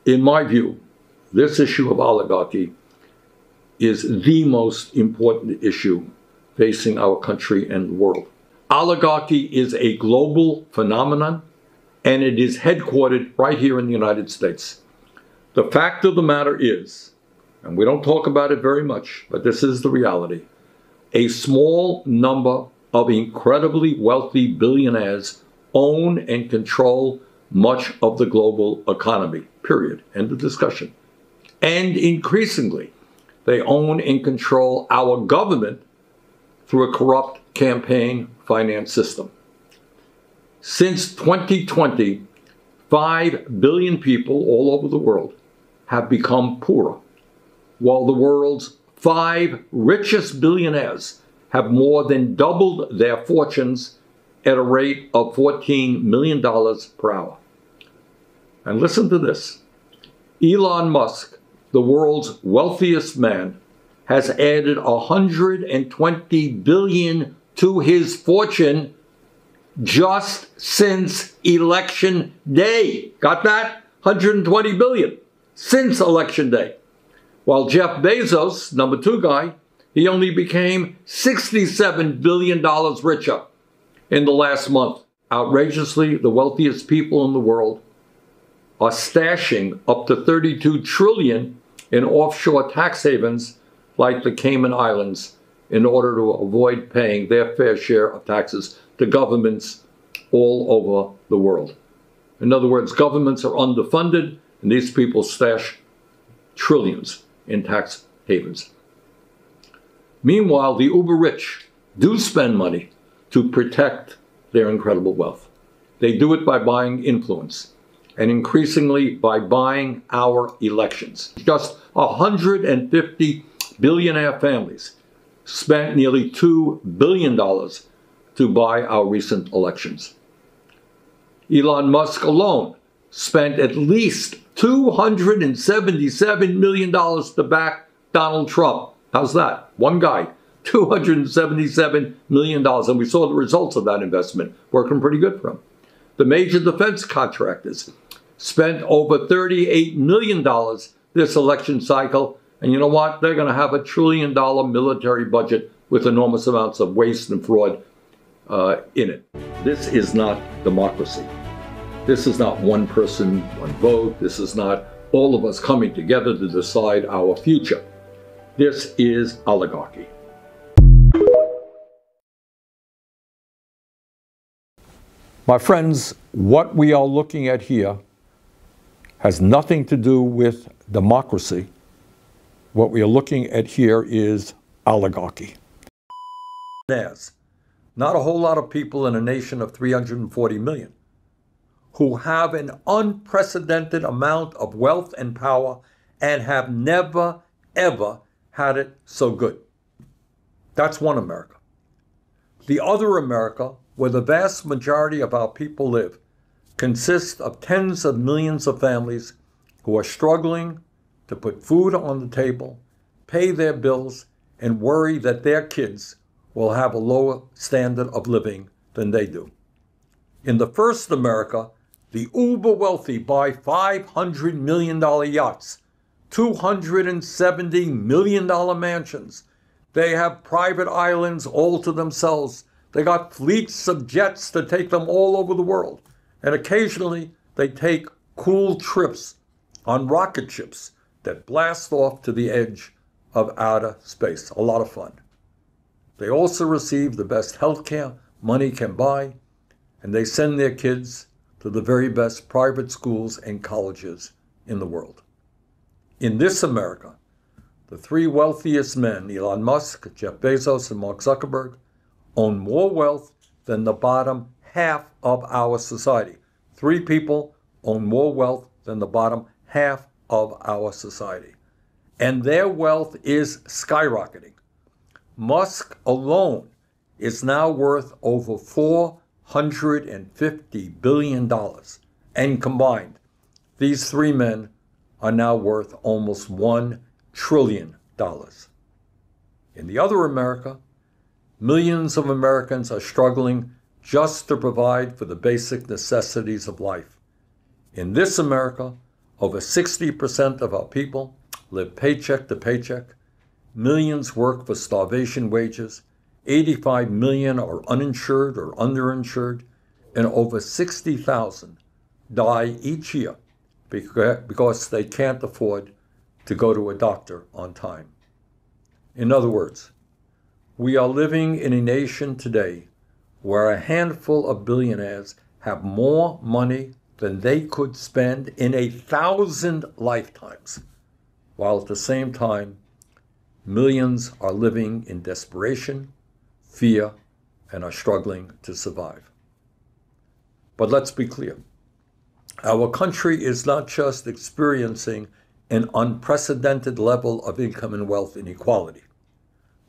In my view, this issue of oligarchy is the most important issue facing our country and the world. Oligarchy is a global phenomenon, and it is headquartered right here in the United States. The fact of the matter is, and we don't talk about it very much, but this is the reality, a small number of incredibly wealthy billionaires own and control much of the global economy, period. End of discussion. And increasingly, they own and control our government through a corrupt campaign finance system. Since 2020, 5 billion people all over the world have become poorer, while the world's 5 richest billionaires have more than doubled their fortunes at a rate of $14 million per hour. And listen to this. Elon Musk, the world's wealthiest man, has added $120 billion to his fortune just since election day. Got that? $120 billion since election day. While Jeff Bezos, number 2 guy, he only became $67 billion richer in the last month. Outrageously, the wealthiest people in the world are stashing up to $32 trillion in offshore tax havens like the Cayman Islands in order to avoid paying their fair share of taxes to governments all over the world. In other words, governments are underfunded, and these people stash trillions in tax havens. Meanwhile, the uber rich do spend money to protect their incredible wealth. They do it by buying influence, and increasingly by buying our elections. Just 150 billionaire families spent nearly $2 billion to buy our recent elections. Elon Musk alone spent at least $277 million to back Donald Trump. How's that? One guy, $277 million. And we saw the results of that investment working pretty good for him. The major defense contractors spent over $38 million this election cycle. And you know what? They're going to have $1 trillion military budget with enormous amounts of waste and fraud in it. This is not democracy. This is not one person, one vote. This is not all of us coming together to decide our future. This is oligarchy. My friends, what we are looking at here has nothing to do with democracy. What we are looking at here is oligarchy. There's not a whole lot of people in a nation of 340 million who have an unprecedented amount of wealth and power and have never, ever had it so good. That's one America. The other America, where the vast majority of our people live, consists of tens of millions of families who are struggling to put food on the table, pay their bills, and worry that their kids will have a lower standard of living than they do. In the first America, the uber wealthy buy $500 million yachts, $270 million mansions. They have private islands all to themselves. They got fleets of jets to take them all over the world. And occasionally, they take cool trips on rocket ships that blast off to the edge of outer space. A lot of fun. They also receive the best health care money can buy, and they send their kids to the very best private schools and colleges in the world. In this America, the 3 wealthiest men, Elon Musk, Jeff Bezos, and Mark Zuckerberg, own more wealth than the bottom half of our society. 3 people own more wealth than the bottom half of our society. And their wealth is skyrocketing. Musk alone is now worth over $450 billion. And combined, these 3 men are now worth almost $1 trillion. In the other America, millions of Americans are struggling just to provide for the basic necessities of life. In this America, Over 60% of our people live paycheck to paycheck. Millions work for starvation wages. 85 million are uninsured or underinsured. And over 60,000 die each year because they can't afford to go to a doctor on time. In other words, we are living in a nation today where a handful of billionaires have more money than they could spend in 1,000 lifetimes, while at the same time, millions are living in desperation, fear, and are struggling to survive. But let's be clear. Our country is not just experiencing an unprecedented level of income and wealth inequality.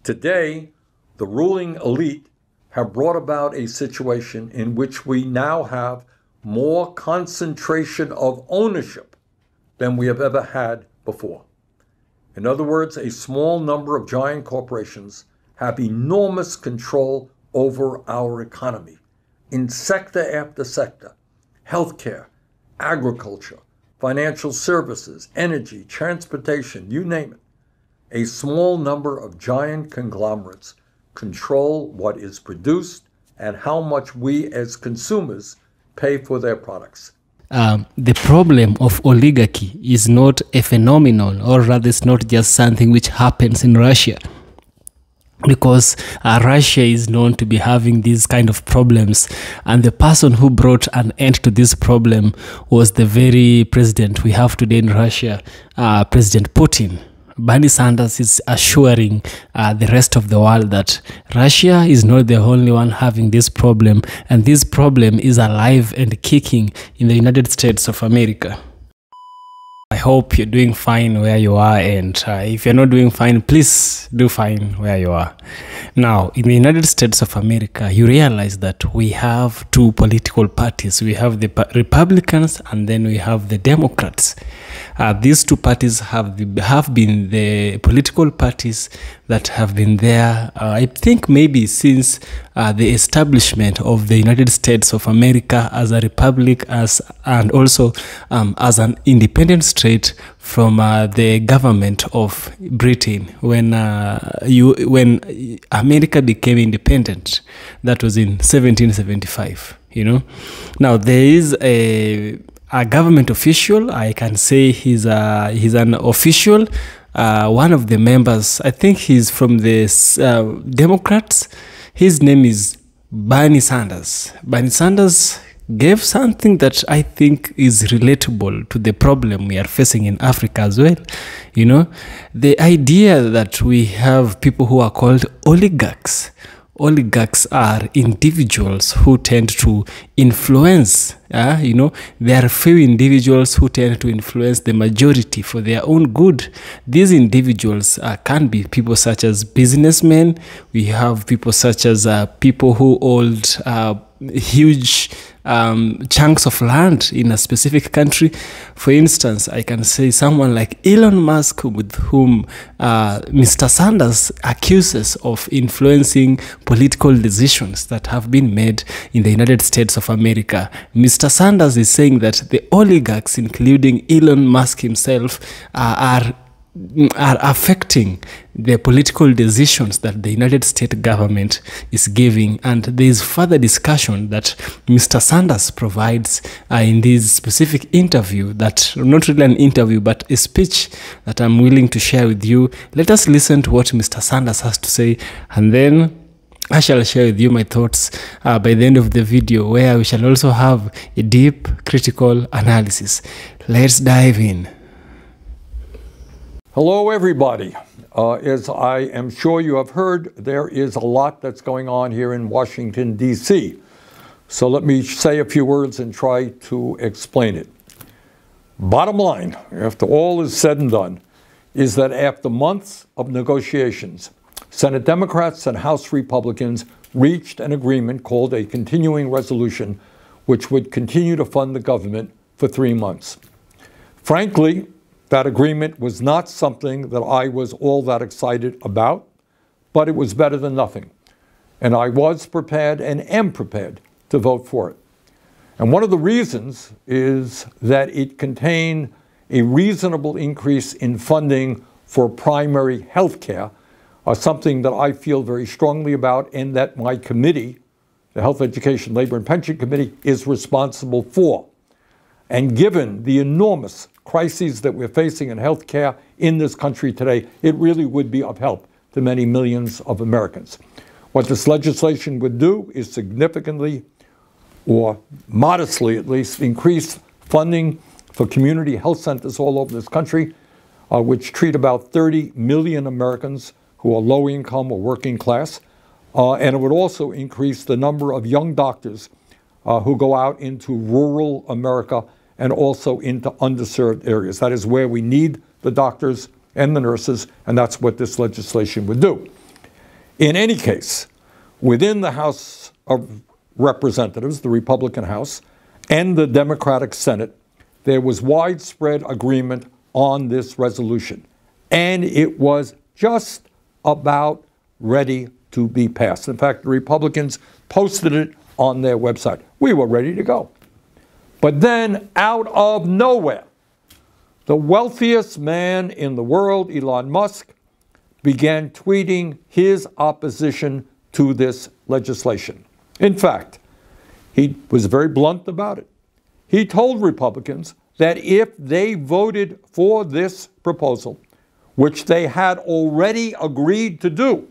Today, the ruling elite have brought about a situation in which we now have more concentration of ownership than we have ever had before. In other words, a small number of giant corporations have enormous control over our economy in sector after sector: healthcare, agriculture, financial services, energy, transportation, you name it. A small number of giant conglomerates control what is produced and how much we as consumers pay for their products. The problem of oligarchy is not a phenomenon, or rather it's not just something which happens in Russia, because Russia is known to be having these kind of problems, and the person who brought an end to this problem was the very president we have today in Russia, President Putin. Bernie Sanders is assuring the rest of the world that Russia is not the only one having this problem, and this problem is alive and kicking in the United States of America. I hope you're doing fine where you are, and if you're not doing fine, please do fine where you are. Now, in the United States of America, you realize that we have two political parties. We have the Republicans and then we have the Democrats. These two parties have been the political parties that have been there, I think maybe since the establishment of the United States of America as a republic, and also as an independent state from the government of Britain when America became independent. That was in 1775. You know, now there is a government official. I can say he's an official. One of the members, I think he's from the Democrats. His name is Bernie Sanders. Bernie Sanders gave something that I think is relatable to the problem we are facing in Africa as well. You know, the idea that we have people who are called oligarchs. Oligarchs are individuals who tend to influence, you know, there are few individuals who tend to influence the majority for their own good. These individuals can be people such as businessmen. We have people such as people who hold huge chunks of land in a specific country. For instance, I can say someone like Elon Musk, with whom Mr. Sanders accuses of influencing political decisions that have been made in the United States of America. Mr. Sanders is saying that the oligarchs, including Elon Musk himself, are affecting the political decisions that the United States government is giving. And there is further discussion that Mr. Sanders provides in this specific interview, that not really an interview but a speech that I'm willing to share with you. Let us listen to what Mr. Sanders has to say, and then I shall share with you my thoughts by the end of the video, where we shall also have a deep critical analysis. Let's dive in. Hello, everybody. As I am sure you have heard, there is a lot that's going on here in Washington, D.C. So let me say a few words and try to explain it. Bottom line, after all is said and done, is that after months of negotiations, Senate Democrats and House Republicans reached an agreement called a continuing resolution, which would continue to fund the government for 3 months. Frankly, that agreement was not something that I was all that excited about, but it was better than nothing. And I was prepared and am prepared to vote for it. And one of the reasons is that it contained a reasonable increase in funding for primary health care, something that I feel very strongly about and that my committee, the Health, Education, Labor, and Pension Committee, is responsible for. And given the enormous crises that we're facing in health care in this country today, it really would be of help to many millions of Americans. What this legislation would do is significantly, or modestly at least, increase funding for community health centers all over this country, which treat about 30 million Americans who are low income or working class. And it would also increase the number of young doctors who go out into rural America and also into underserved areas. That is where we need the doctors and the nurses, and that's what this legislation would do. In any case, within the House of Representatives, the Republican House, and the Democratic Senate, there was widespread agreement on this resolution, and it was just about ready to be passed. In fact, the Republicans posted it on their website. We were ready to go. But then, out of nowhere, the wealthiest man in the world, Elon Musk, began tweeting his opposition to this legislation. In fact, he was very blunt about it. He told Republicans that if they voted for this proposal, which they had already agreed to do,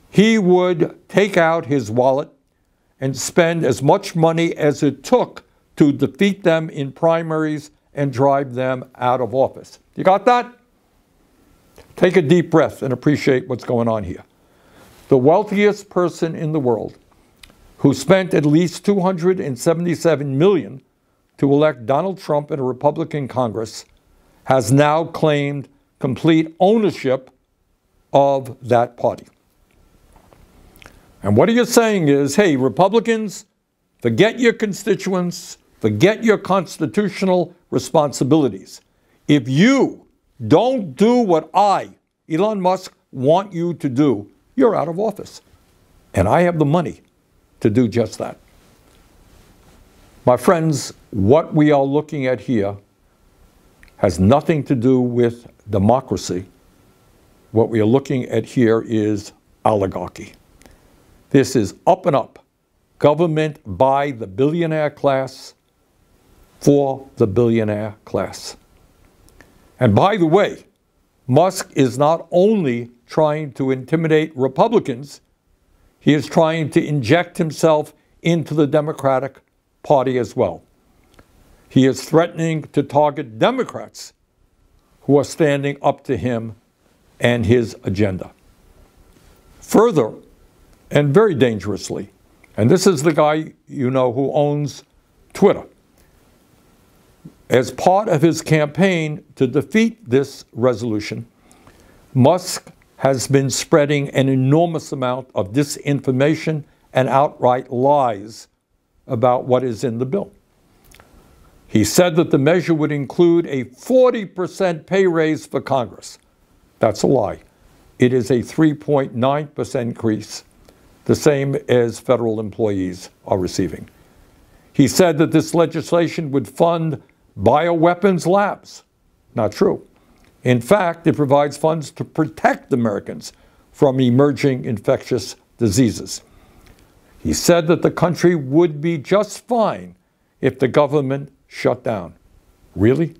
he would take out his wallet and spend as much money as it took to defeat them in primaries and drive them out of office. You got that? Take a deep breath and appreciate what's going on here. The wealthiest person in the world, who spent at least $277 million to elect Donald Trump in a Republican Congress, has now claimed complete ownership of that party. And what he is saying is, hey, Republicans, forget your constituents, forget your constitutional responsibilities. If you don't do what I, Elon Musk, want you to do, you're out of office. And I have the money to do just that. My friends, what we are looking at here has nothing to do with democracy. What we are looking at here is oligarchy. This is up and up. Government by the billionaire class for the billionaire class. And by the way, Musk is not only trying to intimidate Republicans, he is trying to inject himself into the Democratic Party as well. He is threatening to target Democrats who are standing up to him and his agenda. Further, and very dangerously, and this is the guy you know who owns Twitter, as part of his campaign to defeat this resolution, Musk has been spreading an enormous amount of disinformation and outright lies about what is in the bill. He said that the measure would include a 40% pay raise for Congress. That's a lie. It is a 3.9% increase, the same as federal employees are receiving. He said that this legislation would fund bioweapons labs. Not true. In fact, it provides funds to protect Americans from emerging infectious diseases. He said that the country would be just fine if the government shut down. Really?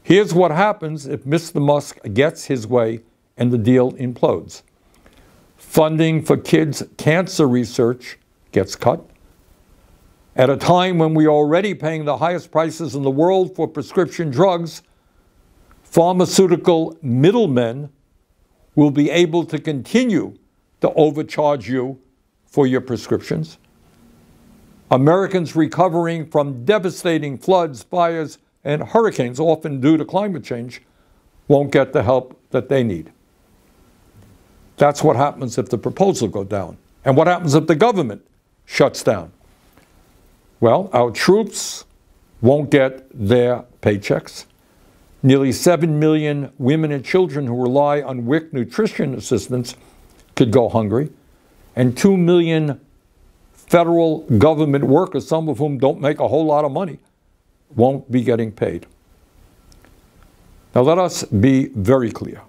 Here's what happens if Mr. Musk gets his way and the deal implodes. Funding for kids' cancer research gets cut. At a time when we are already paying the highest prices in the world for prescription drugs, pharmaceutical middlemen will be able to continue to overcharge you for your prescriptions. Americans recovering from devastating floods, fires, and hurricanes, often due to climate change, won't get the help that they need. That's what happens if the proposal goes down. And what happens if the government shuts down? Well, our troops won't get their paychecks. Nearly 7 million women and children who rely on WIC nutrition assistance could go hungry. And 2 million federal government workers, some of whom don't make a whole lot of money, won't be getting paid. Now let us be very clear.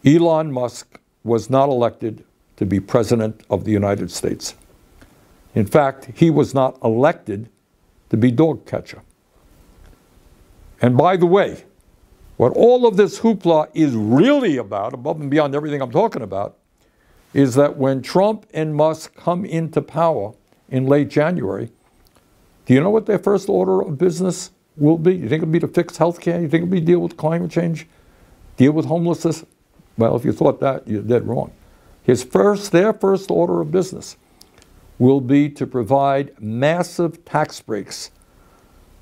Elon Musk was not elected to be president of the United States. In fact, he was not elected to be dog catcher. And by the way, what all of this hoopla is really about, above and beyond everything I'm talking about, is that when Trump and Musk come into power in late January, do you know what their first order of business will be? You think it'll be to fix healthcare? You think it'll be deal with climate change? Deal with homelessness? Well, if you thought that, you're dead wrong. Their first order of business will be to provide massive tax breaks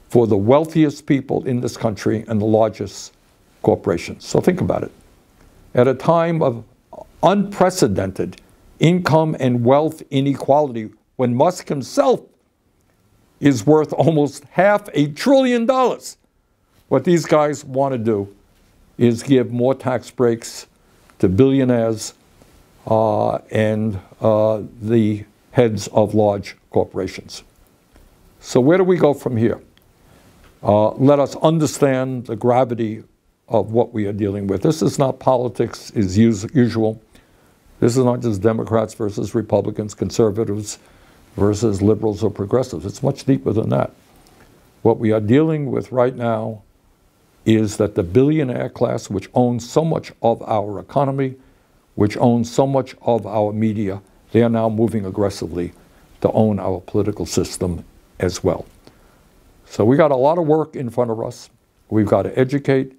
for the wealthiest people in this country and the largest corporations. So think about it. At a time of unprecedented income and wealth inequality, when Musk himself is worth almost $500 billion, what these guys want to do is give more tax breaks to billionaires and the heads of large corporations. So where do we go from here? Let us understand the gravity of what we are dealing with. This is not politics as usual. This is not just Democrats versus Republicans, conservatives versus liberals or progressives. It's much deeper than that. What we are dealing with right now is that the billionaire class, which owns so much of our economy, which owns so much of our media, they are now moving aggressively to own our political system as well. So we got a lot of work in front of us. We've got to educate.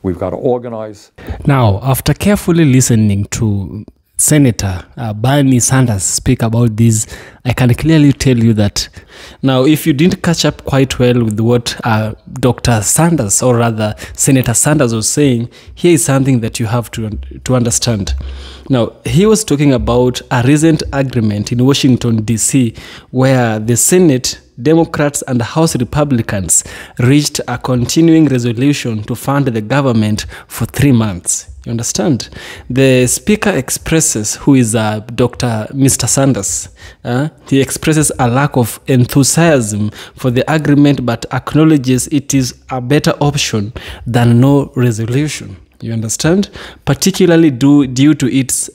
We've got to organize. Now, after carefully listening to Senator Bernie Sanders speak about this, I can clearly tell you that now, if you didn't catch up quite well with what Dr. Sanders, or rather Senator Sanders, was saying, here is something that you have to understand. Now, he was talking about a recent agreement in Washington, D.C., where the Senate Democrats and House Republicans reached a continuing resolution to fund the government for 3 months. You understand? The speaker expresses, who is Mr. Sanders, he expresses a lack of enthusiasm for the agreement, but acknowledges it is a better option than no resolution. You understand? Particularly due to its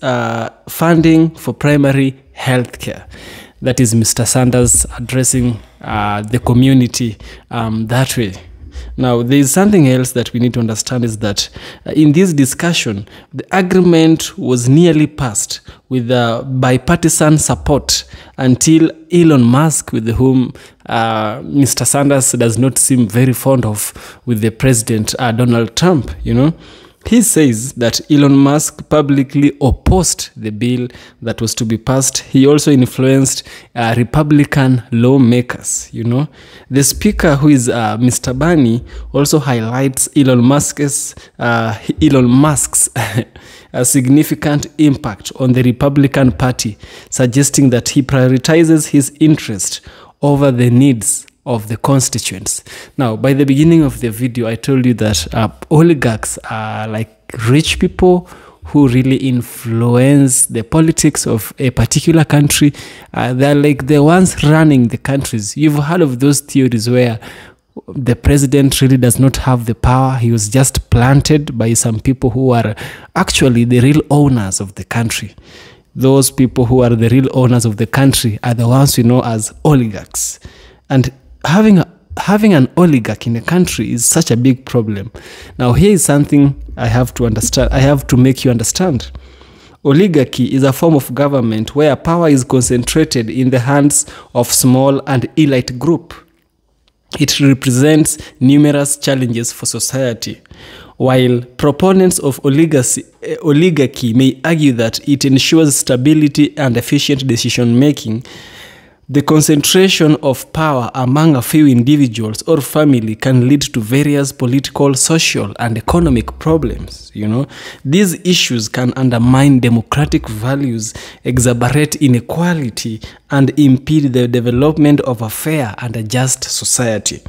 funding for primary health care. That is Mr. Sanders addressing the community that way. Now, there is something else that we need to understand, is that in this discussion, the agreement was nearly passed with bipartisan support until Elon Musk, with whom Mr. Sanders does not seem very fond of, with the President Donald Trump, you know. He says that Elon Musk publicly opposed the bill that was to be passed. He also influenced Republican lawmakers, you know. The speaker, who is Mr. Bernie, also highlights Elon Musk's a significant impact on the Republican Party, suggesting that he prioritizes his interest over the needs of the constituents. Now, by the beginning of the video, I told you that oligarchs are like rich people who really influence the politics of a particular country. They're like the ones running the countries. You've heard of those theories where the president really does not have the power. He was just planted by some people who are actually the real owners of the country. Those people who are the real owners of the country are the ones we know as oligarchs. And having an oligarch in a country is such a big problem. Now, here is something I have to understand. I have to make you understand. Oligarchy is a form of government where power is concentrated in the hands of small and elite group. It represents numerous challenges for society. While proponents of oligarchy may argue that it ensures stability and efficient decision-making, the concentration of power among a few individuals or family can lead to various political, social, and economic problems. You know, these issues can undermine democratic values, exacerbate inequality, and impede the development of a fair and a just society.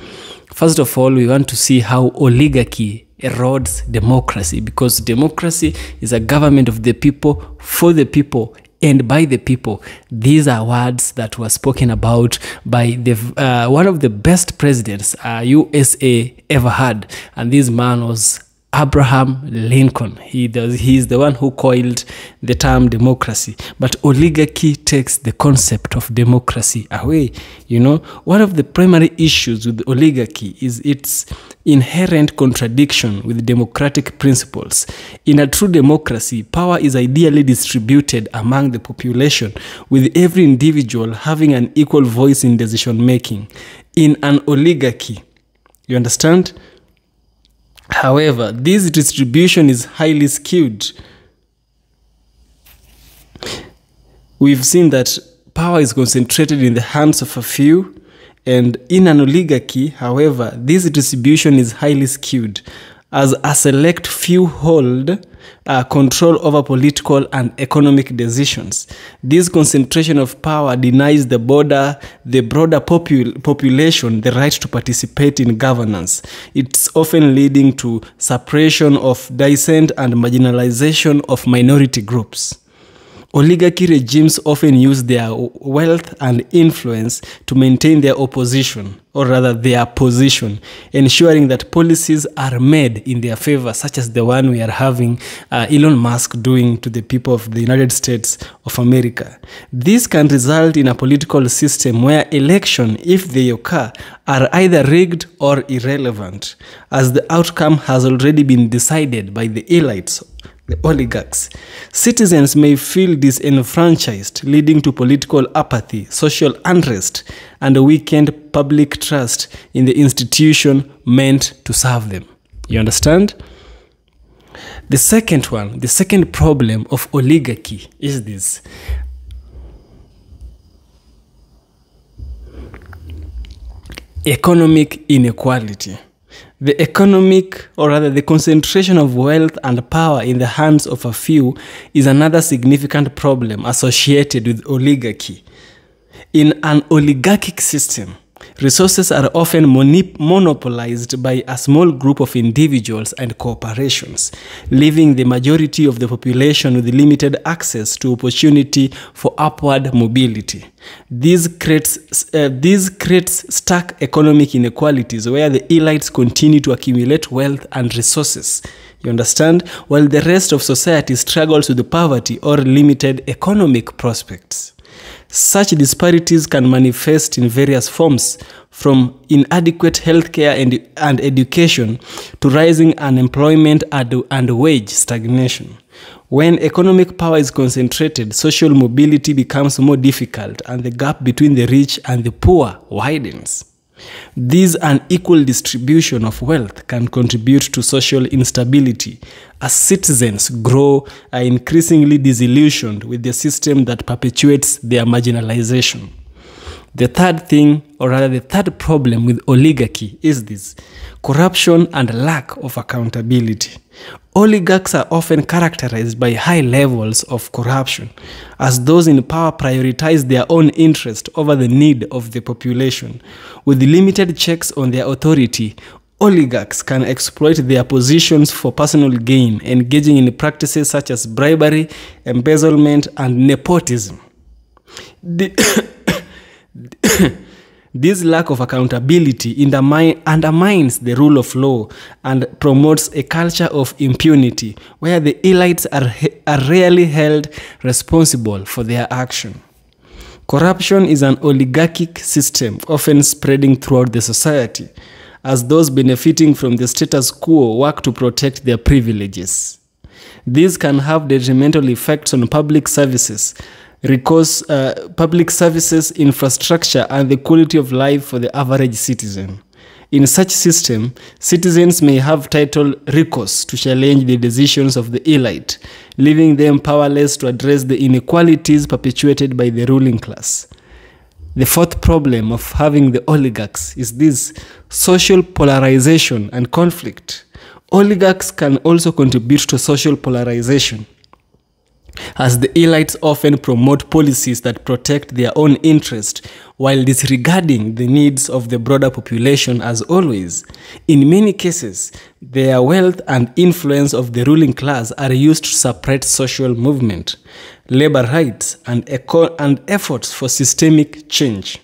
First of all, we want to see how oligarchy erodes democracy, because democracy is a government of the people, for the people, and by the people. These are words that were spoken about by one of the best presidents USA ever had, and this man was Abraham Lincoln. He is the one who coined the term democracy. But oligarchy takes the concept of democracy away. You know, one of the primary issues with oligarchy is its inherent contradiction with democratic principles. In a true democracy, power is ideally distributed among the population, with every individual having an equal voice in decision making. In an oligarchy, you understand? However, this distribution is highly skewed. We've seen that power is concentrated in the hands of a few, and in an oligarchy, however, this distribution is highly skewed, as a select few hold control over political and economic decisions. This concentration of power denies the broader population the right to participate in governance. It's often leading to suppression of dissent and marginalization of minority groups. Oligarchy regimes often use their wealth and influence to maintain their opposition, or rather their position, ensuring that policies are made in their favor, such as the one we are having Elon Musk doing to the people of the United States of America. This can result in a political system where elections, if they occur, are either rigged or irrelevant, as the outcome has already been decided by the elites, the oligarchs. Citizens may feel disenfranchised, leading to political apathy, social unrest, and a weakened public trust in the institution meant to serve them. You understand? The second problem of oligarchy is this. Economic inequality. The economic, or rather the concentration of wealth and power in the hands of a few is another significant problem associated with oligarchy. In an oligarchic system, resources are often monopolized by a small group of individuals and corporations, leaving the majority of the population with limited access to opportunity for upward mobility. This creates stark economic inequalities where the elites continue to accumulate wealth and resources, you understand, while the rest of society struggles with poverty or limited economic prospects. Such disparities can manifest in various forms, from inadequate healthcare and education to rising unemployment and wage stagnation. When economic power is concentrated, social mobility becomes more difficult and the gap between the rich and the poor widens. This unequal distribution of wealth can contribute to social instability as citizens grow increasingly disillusioned with the system that perpetuates their marginalization. The third problem with oligarchy is this: corruption and lack of accountability. Oligarchs are often characterized by high levels of corruption, as those in power prioritize their own interest over the need of the population. With limited checks on their authority, oligarchs can exploit their positions for personal gain, engaging in practices such as bribery, embezzlement, and nepotism. This lack of accountability undermines the rule of law and promotes a culture of impunity where the elites are rarely held responsible for their action. Corruption is an oligarchic system often spreading throughout the society, as those benefiting from the status quo work to protect their privileges. These can have detrimental effects on public services, infrastructure, and the quality of life for the average citizen. In such system, citizens may have title recourse to challenge the decisions of the elite, leaving them powerless to address the inequalities perpetuated by the ruling class. The fourth problem of having the oligarchs is this: social polarization and conflict. Oligarchs can also contribute to social polarization, as the elites often promote policies that protect their own interest while disregarding the needs of the broader population as always. In many cases, their wealth and influence of the ruling class are used to suppress social movement, labor rights, and efforts for systemic change.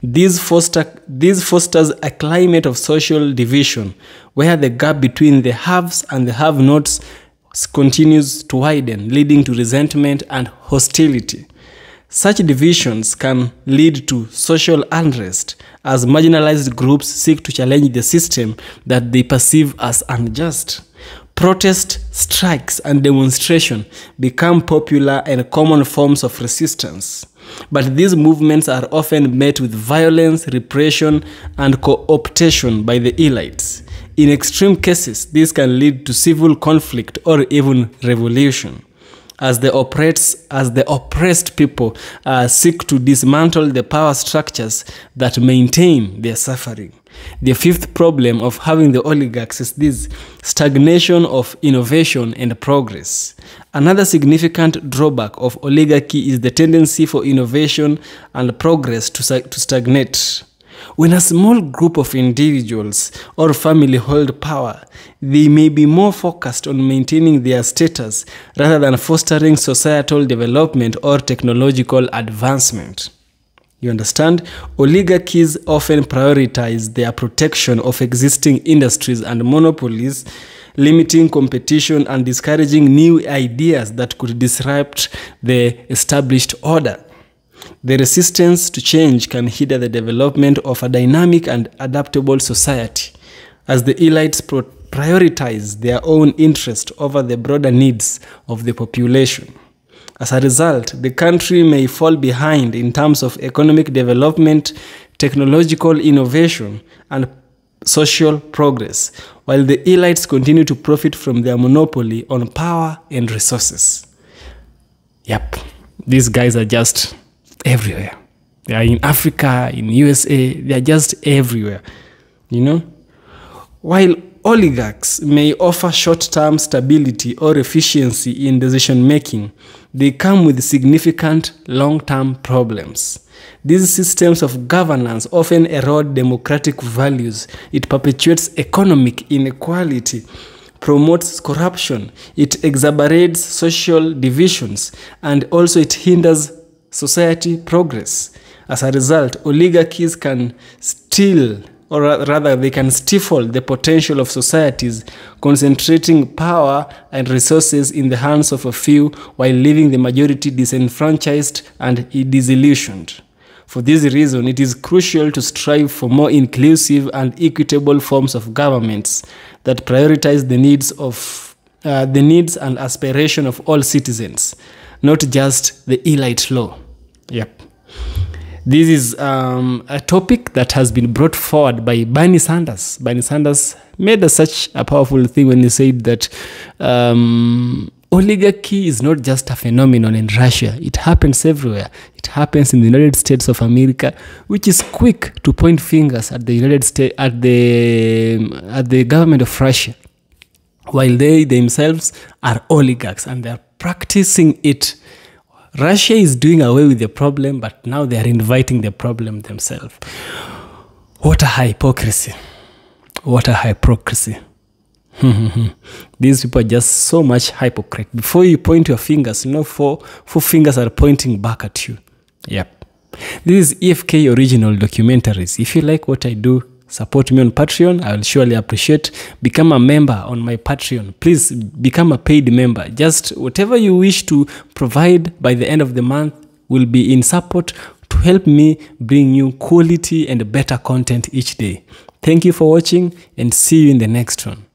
This fosters a climate of social division where the gap between the haves and the have-nots continues to widen, leading to resentment and hostility. Such divisions can lead to social unrest as marginalized groups seek to challenge the system that they perceive as unjust. Protest, strikes, and demonstration become popular and common forms of resistance. But these movements are often met with violence, repression, and co-optation by the elites. In extreme cases, this can lead to civil conflict or even revolution, as the oppressed people seek to dismantle the power structures that maintain their suffering. The fifth problem of having the oligarchs is this: stagnation of innovation and progress. Another significant drawback of oligarchy is the tendency for innovation and progress to stagnate. When a small group of individuals or family hold power, they may be more focused on maintaining their status rather than fostering societal development or technological advancement. You understand? Oligarchies often prioritize their protection of existing industries and monopolies, limiting competition and discouraging new ideas that could disrupt the established order. The resistance to change can hinder the development of a dynamic and adaptable society, as the elites prioritize their own interest over the broader needs of the population. As a result, the country may fall behind in terms of economic development, technological innovation, and social progress, while the elites continue to profit from their monopoly on power and resources. Yep, these guys are just everywhere. They are in Africa, in USA, they are just everywhere, you know? While oligarchs may offer short-term stability or efficiency in decision-making, they come with significant long-term problems. These systems of governance often erode democratic values. It perpetuates economic inequality, promotes corruption, it exacerbates social divisions, and also it hinders society progress. As a result, oligarchies can they can stifle the potential of societies, concentrating power and resources in the hands of a few while leaving the majority disenfranchised and disillusioned. For this reason, it is crucial to strive for more inclusive and equitable forms of governments that prioritize the needs and aspirations of all citizens, not just the elite law. Yep. This is a topic that has been brought forward by Bernie Sanders. Bernie Sanders made such a powerful thing when he said that oligarchy is not just a phenomenon in Russia. It happens everywhere. It happens in the United States of America, which is quick to point fingers at the United States, at the government of Russia, while they themselves are oligarchs and they are practicing it. Russia is doing away with the problem, but now they are inviting the problem themselves. What a hypocrisy. What a hypocrisy. These people are just so much hypocrite. Before you point your fingers, four fingers are pointing back at you. Yep. This is EFK Original Documentaries. If you like what I do, support me on Patreon. I will surely appreciate. Become a member on my Patreon. Please become a paid member. Just whatever you wish to provide by the end of the month will be in support to help me bring you quality and better content each day. Thank you for watching and see you in the next one.